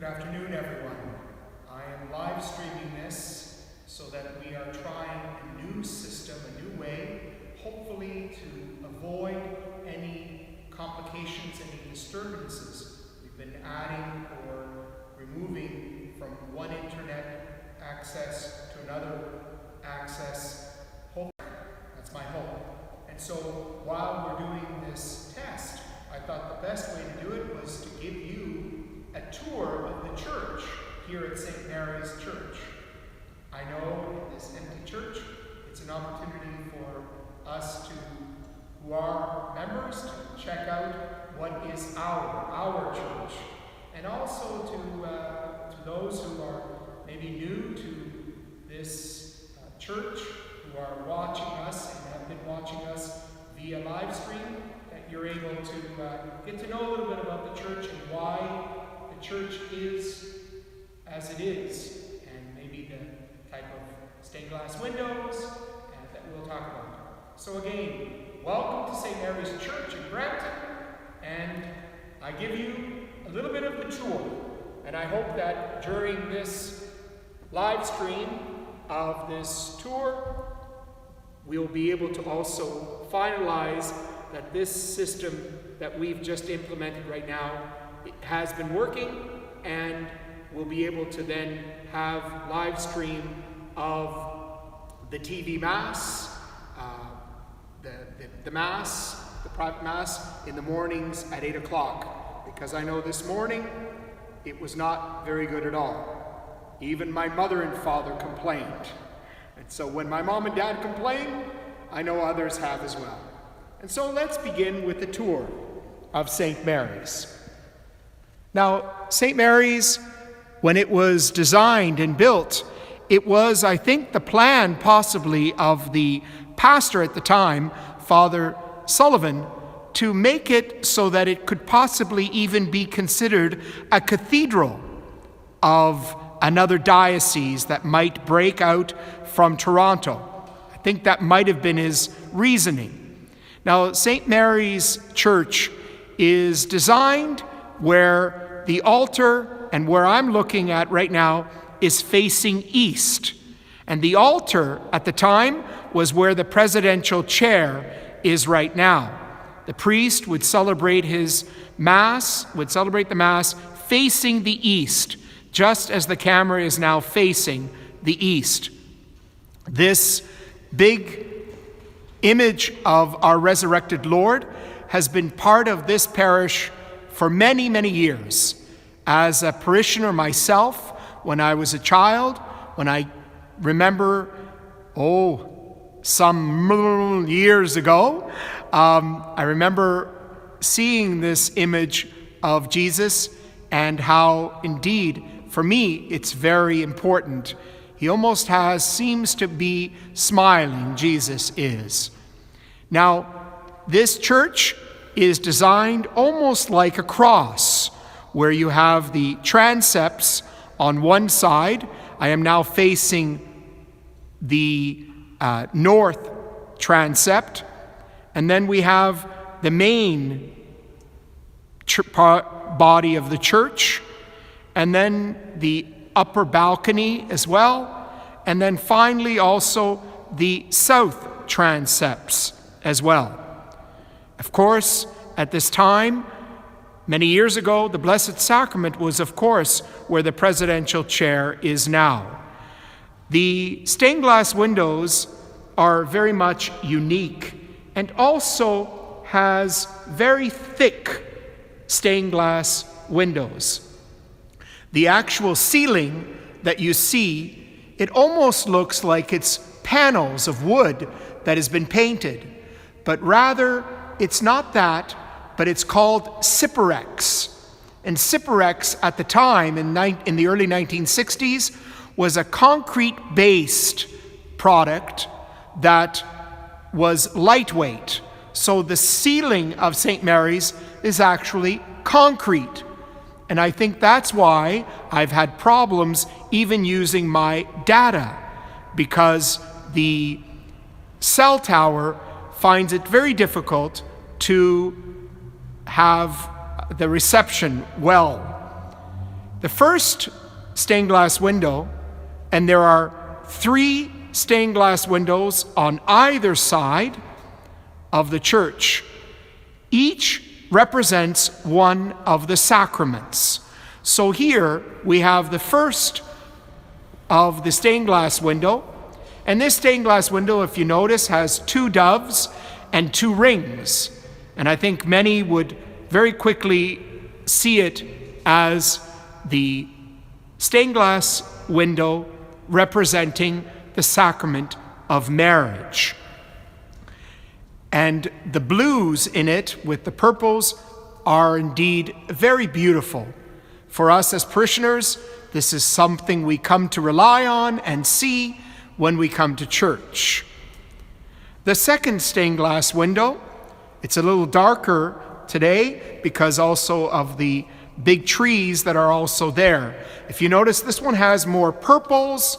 Good afternoon, everyone. I am live streaming this so that we are trying a new system, a new way, hopefully to avoid any complications, any disturbances. We've been adding or removing from one internet access to another access. That's my hope. And so while we're doing this test, I thought the best way to do it was to give you a tour of the church here at St. Mary's Church. I know in this empty church, it's an opportunity for us who are members to check out what is our church. And also to those who are maybe new to this church, who are watching us and have been watching us via live stream, that you're able to get to know a little bit about the church and why the church is as it is, and maybe the type of stained glass windows that we'll talk about. So again, welcome to St. Mary's Church in Brampton, and I give you a little bit of the tour, and I hope that during this live stream of this tour, we'll be able to also finalize that this system that we've just implemented right now has been working, and we'll be able to then have live stream of the TV Mass, the Mass, the private Mass in the mornings at 8 o'clock. Because I know this morning it was not very good at all. Even my mother and father complained. And so when my mom and dad complain, I know others have as well. And so let's begin with the tour of St. Mary's. Now, St. Mary's, when it was designed and built, it was, I think, the plan possibly of the pastor at the time, Father Sullivan, to make it so that it could possibly even be considered a cathedral of another diocese that might break out from Toronto. I think that might have been his reasoning. Now, St. Mary's Church is designed where the altar, and where I'm looking at right now, is facing east. And the altar at the time was where the presidential chair is right now. The priest would celebrate the Mass facing the east, just as the camera is now facing the east. This big image of our resurrected Lord has been part of this parish for many, many years. As a parishioner myself, when I was a child, when I remember, some years ago, I remember seeing this image of Jesus and how, indeed, for me, it's very important. He almost seems to be smiling, Jesus is. Now, this church is designed almost like a cross, where you have the transepts on one side. I am now facing the north transept, and then we have the main body of the church, and then the upper balcony as well, and then finally also the south transepts as well. Of course, at this time, many years ago, the Blessed Sacrament was, of course, where the presidential chair is now. The stained glass windows are very much unique and also has very thick stained glass windows. The actual ceiling that you see, it almost looks like it's panels of wood that has been painted, but rather it's not that, but it's called Ciparex. And Ciparex at the time, in the early 1960s, was a concrete-based product that was lightweight. So the ceiling of St. Mary's is actually concrete. And I think that's why I've had problems even using my data, because the cell tower finds it very difficult to have the reception well. The first stained glass window, and there are 3 stained glass windows on either side of the church. Each represents one of the sacraments. So here we have the first of the stained glass window, and this stained glass window, if you notice, has 2 doves and 2 rings. And I think many would very quickly see it as the stained glass window representing the sacrament of marriage. And the blues in it with the purples are indeed very beautiful. For us as parishioners, this is something we come to rely on and see when we come to church. The second stained glass window, it's a little darker today because also of the big trees that are also there. If you notice, this one has more purples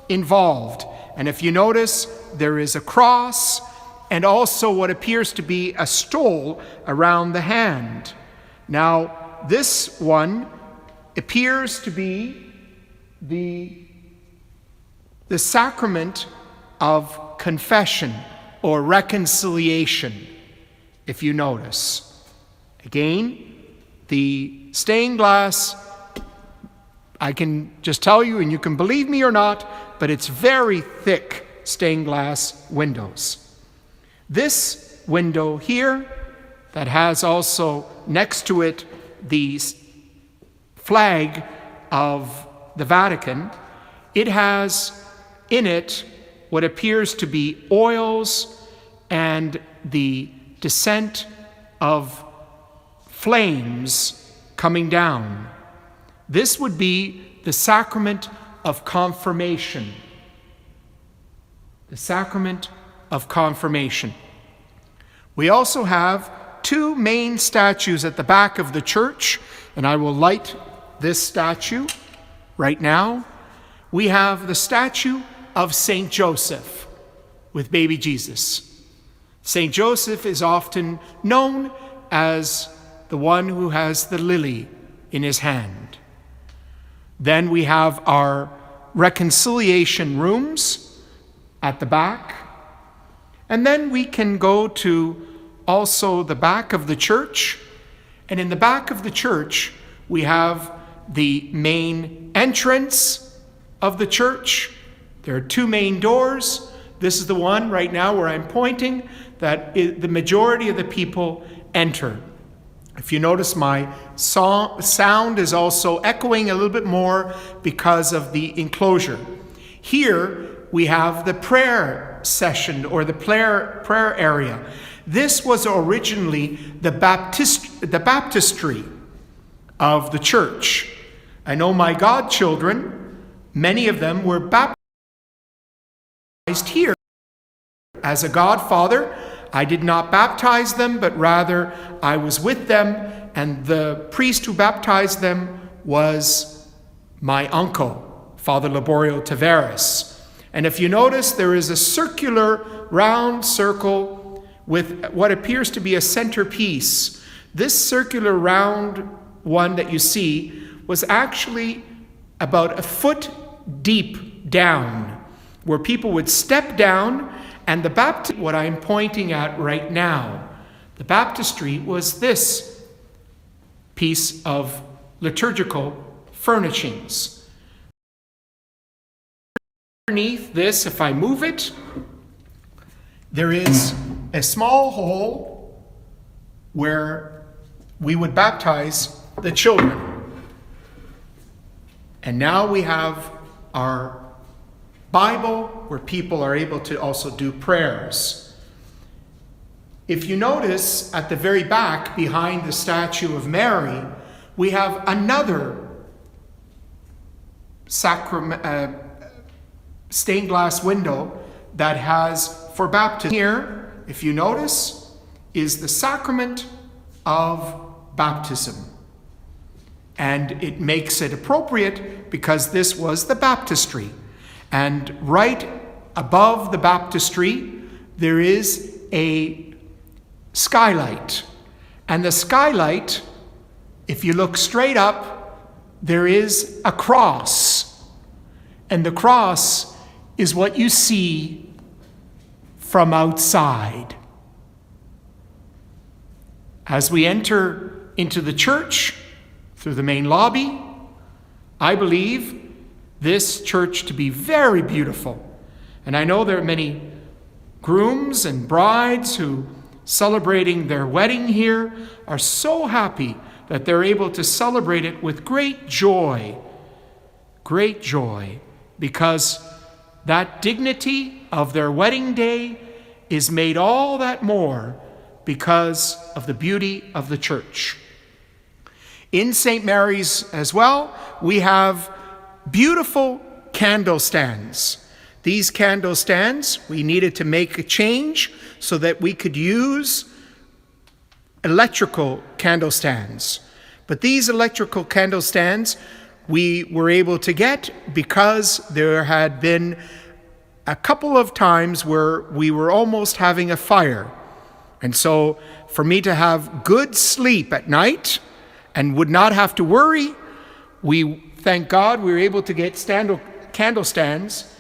involved. And if you notice, there is a cross and also what appears to be a stole around the hand. Now, this one appears to be the sacrament of confession or reconciliation, if you notice. Again, the stained glass, I can just tell you, and you can believe me or not, but it's very thick stained glass windows. This window here, that has also next to it the flag of the Vatican, it has in it what appears to be oils and the descent of flames coming down. This would be the sacrament of confirmation. The sacrament of confirmation. We also have 2 main statues at the back of the church, and I will light this statue right now. We have the statue of Saint Joseph with baby Jesus. Saint Joseph is often known as the one who has the lily in his hand. Then we have our reconciliation rooms at the back. And then we can go to also the back of the church. And in the back of the church, we have the main entrance of the church. There are 2 main doors. This is the one right now where I'm pointing that the majority of the people enter. If you notice, my sound is also echoing a little bit more because of the enclosure. Here we have the prayer session or the prayer area. This was originally the baptistry of the church. I know my godchildren, many of them were baptized here. As a godfather, I did not baptize them, but rather I was with them, and the priest who baptized them was my uncle, Father Laborio Tavares. And if you notice, there is a circular round circle with what appears to be a centerpiece. This circular round one that you see was actually about a foot deep down, where people would step down, and the baptistry, what I'm pointing at right now, the baptistry was this piece of liturgical furnishings. Underneath this, if I move it, there is a small hole where we would baptize the children. And now we have our Bible where people are able to also do prayers. If you notice at the very back behind the statue of Mary, we have another stained glass window that has for baptism. Here, if you notice, is the sacrament of baptism. And it makes it appropriate because this was the baptistry. And right above the baptistry, there is a skylight. And the skylight, if you look straight up, there is a cross. And the cross is what you see from outside. As we enter into the church through the main lobby, I believe this church to be very beautiful. And I know there are many grooms and brides who, celebrating their wedding here, are so happy that they're able to celebrate it with great joy, because that dignity of their wedding day is made all that more because of the beauty of the church. In St. Mary's as well, we have beautiful candle stands. These candle stands, we needed to make a change so that we could use electrical candle stands. But these electrical candle stands we were able to get because there had been a couple of times where we were almost having a fire. And so for me to have good sleep at night and would not have to worry, we, thank God, we were able to get candle stands,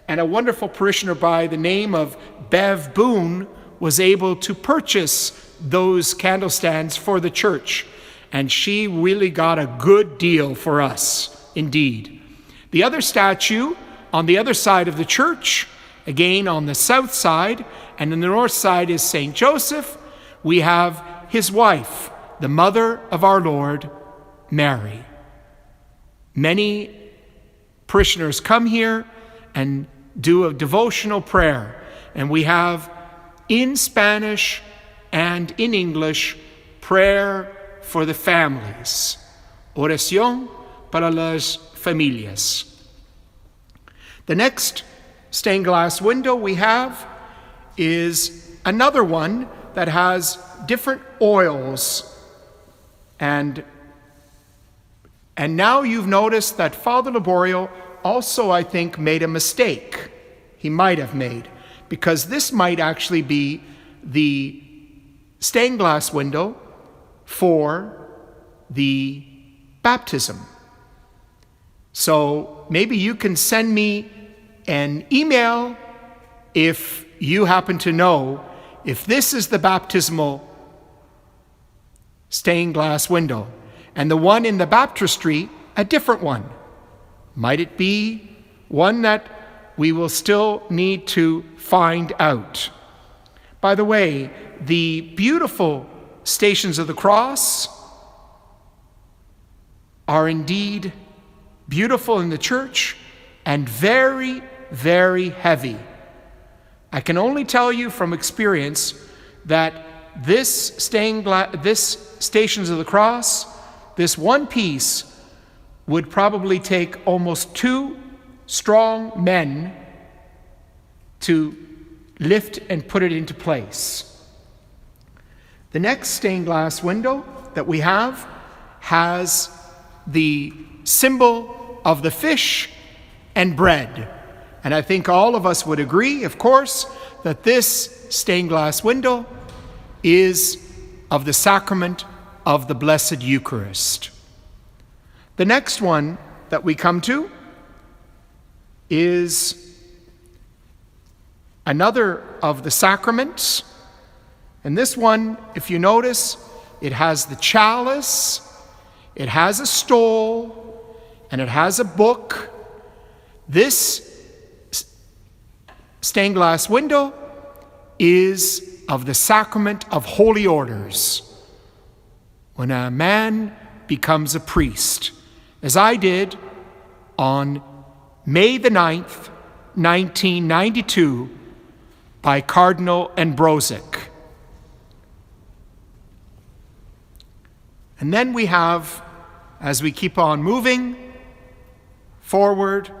and a wonderful parishioner by the name of Bev Boone was able to purchase those candle stands for the church. And she really got a good deal for us, indeed. The other statue on the other side of the church, again on the south side, and on the north side is St. Joseph. We have his wife, the mother of our Lord, Mary. Many parishioners come here and do a devotional prayer, and we have in Spanish and in English prayer for the families. Oración para las familias. The next stained glass window we have is another one that has different oils. And now you've noticed that Father Laborio also, I think, made a mistake. He might have made, because this might actually be the stained glass window for the baptism. So maybe you can send me an email if you happen to know if this is the baptismal stained glass window, and the one in the baptistry a different one. Might it be one that we will still need to find out? By the way, the beautiful Stations of the Cross are indeed beautiful in the church and very, very heavy. I can only tell you from experience that this Stations of the Cross, this one piece, would probably take almost 2 strong men to lift and put it into place. The next stained glass window that we have has the symbol of the fish and bread. And I think all of us would agree, of course, that this stained glass window is of the sacrament of the Blessed Eucharist. The next one that we come to is another of the sacraments. And this one, if you notice, it has the chalice, it has a stole, and it has a book. This stained glass window is of the sacrament of holy orders. When a man becomes a priest, as I did on May the 9th, 1992, by Cardinal Ambrozic. And then we have, as we keep on moving forward,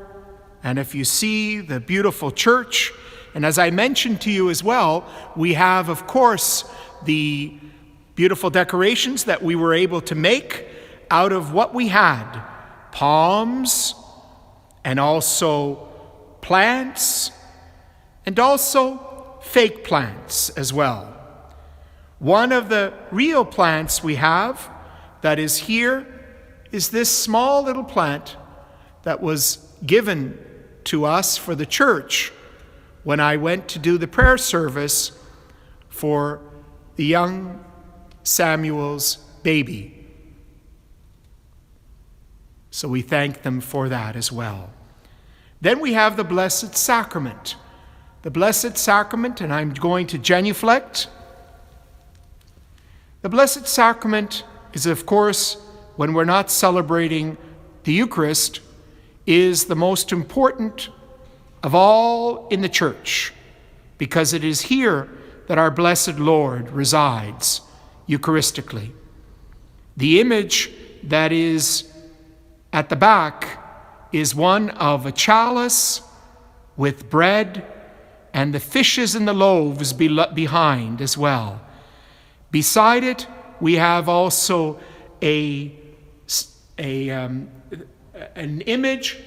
and if you see the beautiful church, and as I mentioned to you as well, we have, of course, the beautiful decorations that we were able to make out of what we had. Palms, and also plants, and also fake plants as well. One of the real plants we have that is here is this small little plant that was given to us for the church when I went to do the prayer service for the young Samuel's baby. So we thank them for that as well. Then we have the Blessed Sacrament. The Blessed Sacrament, and I'm going to genuflect. The Blessed Sacrament is, of course, when we're not celebrating the Eucharist, is the most important of all in the church, because it is here that our blessed Lord resides Eucharistically. The image that is at the back is one of a chalice with bread and the fishes and the loaves behind as well. Beside it, we have also an image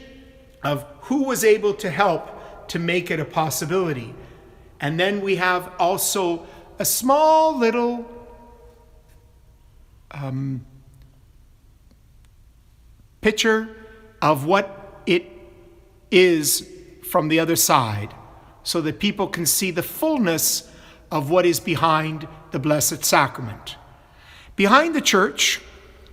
of who was able to help to make it a possibility. And then we have also a small little picture of what it is from the other side, so that people can see the fullness of what is behind the Blessed Sacrament. Behind the church,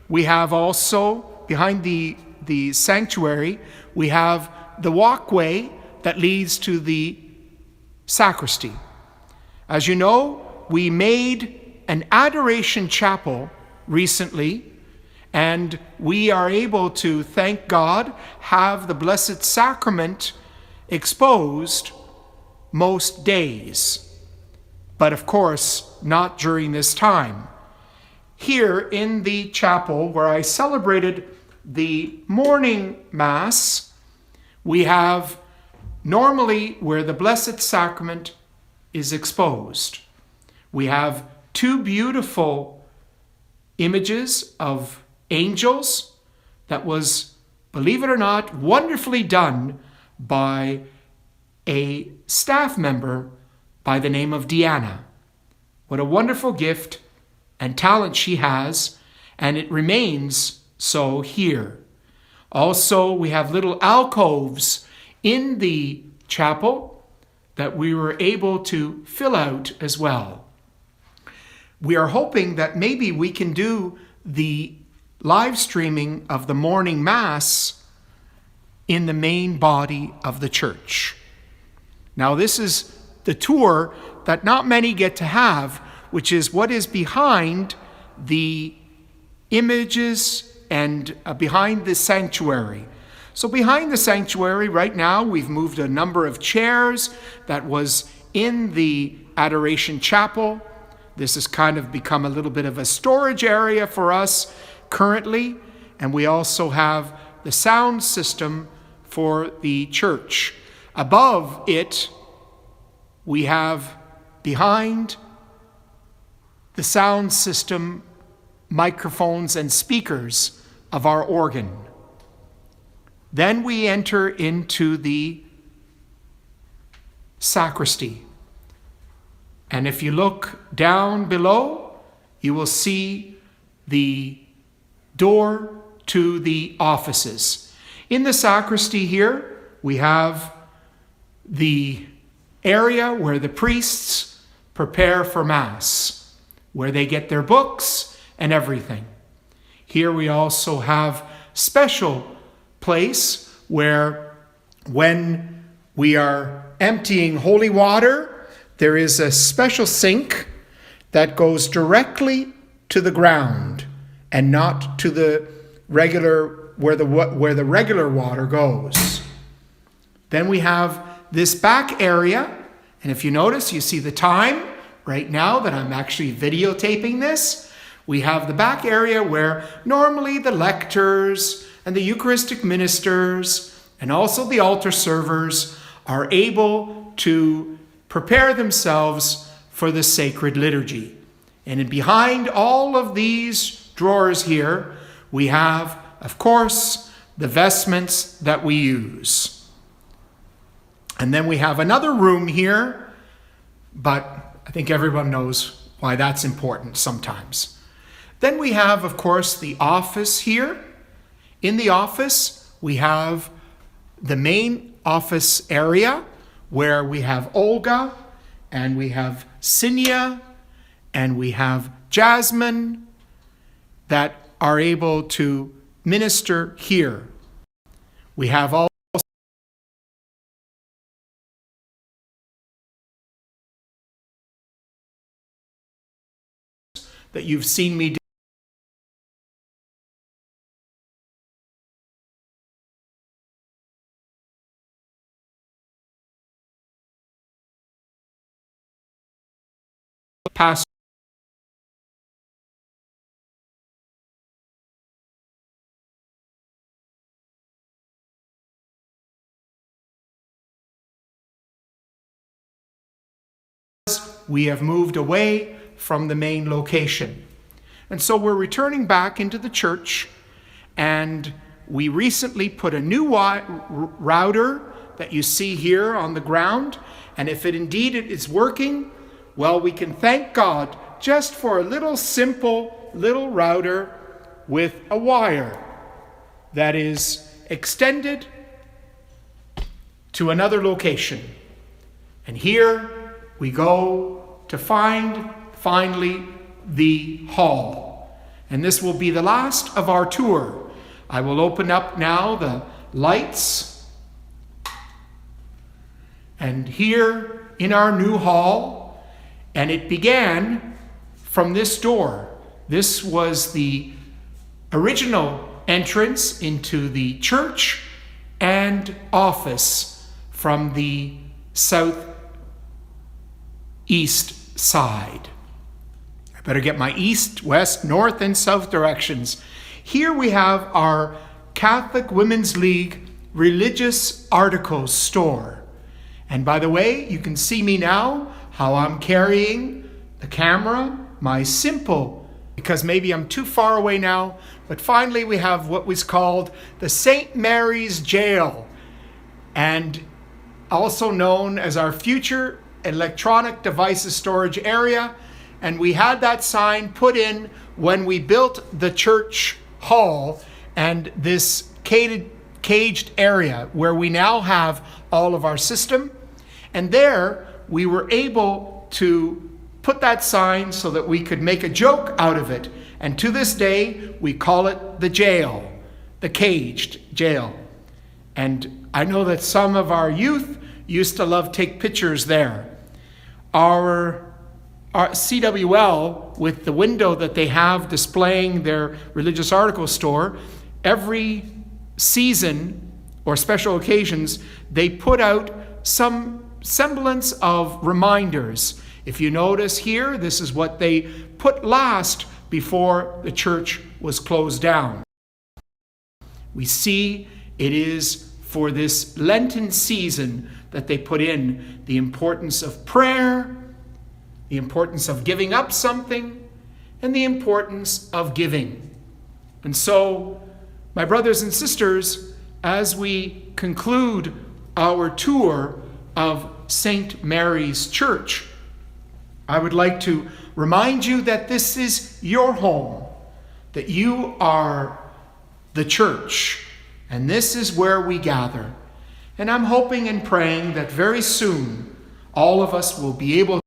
we have also, behind the sanctuary, we have the walkway that leads to the sacristy. As you know, we made an adoration chapel recently, and we are able to, thank God, have the Blessed Sacrament exposed most days. But of course, not during this time. Here in the chapel where I celebrated the morning Mass, we have normally where the Blessed Sacrament is exposed. We have two beautiful images of angels that was, believe it or not, wonderfully done by a staff member by the name of Deanna. What a wonderful gift and talent she has, and it remains so here. Also, we have little alcoves in the chapel that we were able to fill out as well. We are hoping that maybe we can do the live streaming of the morning Mass in the main body of the church. Now, this is the tour that not many get to have, which is what is behind the images and behind the sanctuary. So behind the sanctuary right now, we've moved a number of chairs that was in the adoration chapel. This has kind of become a little bit of a storage area for us currently, and we also have the sound system for the church. Above it, we have behind the sound system microphones and speakers of our organ. Then we enter into the sacristy. And if you look down below, you will see the door to the offices. In the sacristy here, we have the area where the priests prepare for Mass, where they get their books and everything. Here we also have special place where when we are emptying holy water, there is a special sink that goes directly to the ground and not to the regular where the regular water goes. Then we have this back area, and if you notice, you see the time right now that I'm actually videotaping this. We have the back area where normally the lectors and the Eucharistic ministers and also the altar servers are able to prepare themselves for the sacred liturgy. And behind all of these drawers here, we have, of course, the vestments that we use. And then we have another room here, but I think everyone knows why that's important sometimes. Then we have, of course, the office here, In the office, we have the main office area where we have Olga, and we have Sinya, and we have Jasmine that are able to minister here. We have all that you've seen me do. Pastor we have moved away from the main location. And so we're returning back into the church, and we recently put a new router that you see here on the ground. And if it indeed it is working, well, we can thank God just for a little simple little router with a wire that is extended to another location. And here we go to find finally the hall. And this will be the last of our tour. I will open up now the lights. And here in our new hall, and it began from this door. This was the original entrance into the church and office from the southeast side. I better get my east, west, north, and south directions. Here we have our Catholic Women's League religious articles store. And by the way, you can see me now, how I'm carrying the camera, my simple, because maybe I'm too far away now, but finally we have what was called the St. Mary's Jail, and also known as our future electronic devices storage area. And we had that sign put in when we built the church hall and this caged area where we now have all of our system. And there we were able to put that sign so that we could make a joke out of it. And to this day, we call it the jail, the caged jail. And I know that some of our youth used to love take pictures there. Our CWL, with the window that they have displaying their religious article store, every season or special occasions, they put out some semblance of reminders. If you notice here, this is what they put last before the church was closed down. We see it is for this Lenten season that they put in the importance of prayer, the importance of giving up something, and the importance of giving. And so, my brothers and sisters, as we conclude our tour of St. Mary's Church, I would like to remind you that this is your home, that you are the church, and this is where we gather. And I'm hoping and praying that very soon all of us will be able